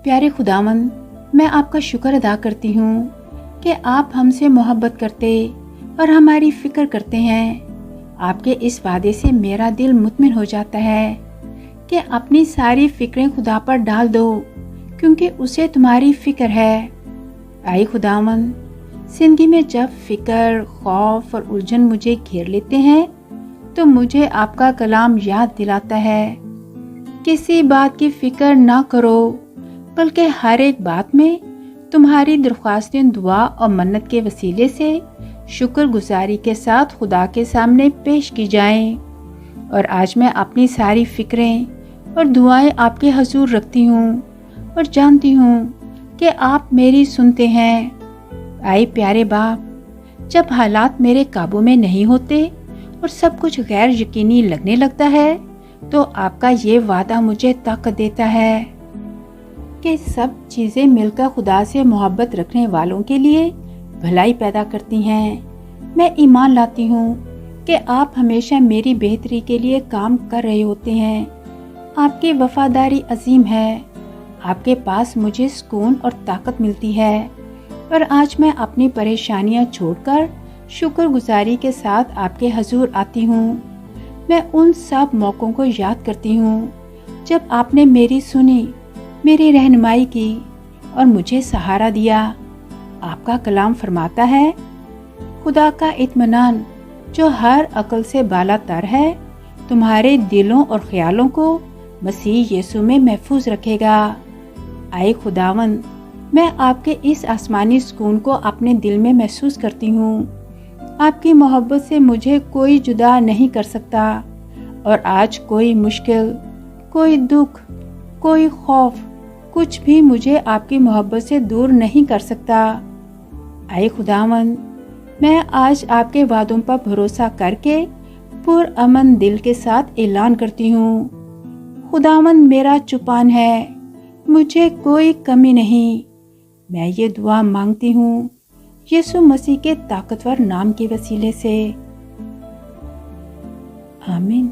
پیارے خداوند، میں آپ کا شکر ادا کرتی ہوں کہ آپ ہم سے محبت کرتے اور ہماری فکر کرتے ہیں۔ آپ کے اس وعدے سے میرا دل مطمئن ہو جاتا ہے کہ اپنی ساری فکریں خدا پر ڈال دو، کیونکہ اسے تمہاری فکر ہے۔ اے خداوند، زندگی میں جب فکر، خوف اور الجھن مجھے گھیر لیتے ہیں تو مجھے آپ کا کلام یاد دلاتا ہے، کسی بات کی فکر نہ کرو، بلکہ ہر ایک بات میں تمہاری درخواستیں دعا اور منت کے وسیلے سے شکر گزاری کے ساتھ خدا کے سامنے پیش کی جائیں۔ اور آج میں اپنی ساری فکریں اور دعائیں آپ کے حضور رکھتی ہوں اور جانتی ہوں کہ آپ میری سنتے ہیں۔ اے پیارے باپ، جب حالات میرے قابو میں نہیں ہوتے اور سب کچھ غیر یقینی لگنے لگتا ہے تو آپ کا یہ وعدہ مجھے طاقت دیتا ہے کہ سب چیزیں مل کر خدا سے محبت رکھنے والوں کے لیے بھلائی پیدا کرتی ہیں۔ میں ایمان لاتی ہوں کہ آپ ہمیشہ میری بہتری کے لیے کام کر رہے ہوتے ہیں۔ آپ کی وفاداری عظیم ہے۔ آپ کے پاس مجھے سکون اور طاقت ملتی ہے، اور آج میں اپنی پریشانیاں چھوڑ کر شکر گزاری کے ساتھ آپ کے حضور آتی ہوں۔ میں ان سب موقعوں کو یاد کرتی ہوں جب آپ نے میری سنی، میری رہنمائی کی اور مجھے سہارا دیا۔ آپ کا کلام فرماتا ہے، خدا کا اطمینان جو ہر عقل سے بالا تر ہے تمہارے دلوں اور خیالوں کو مسیح یسوع میں محفوظ رکھے گا۔ اے خداوند، میں آپ کے اس آسمانی سکون کو اپنے دل میں محسوس کرتی ہوں۔ آپ کی محبت سے مجھے کوئی جدا نہیں کر سکتا، اور آج کوئی مشکل، کوئی دکھ، کوئی خوف، کچھ بھی مجھے آپ کی محبت سے دور نہیں کر سکتا۔ اے خداوند، میں آج آپ کے وعدوں پر بھروسہ کر کے پرامن دل کے ساتھ اعلان کرتی ہوں، خداوند میرا چوپان ہے، مجھے کوئی کمی نہیں۔ میں یہ دعا مانگتی ہوں یسوع مسیح کے طاقتور نام کے وسیلے سے، آمین۔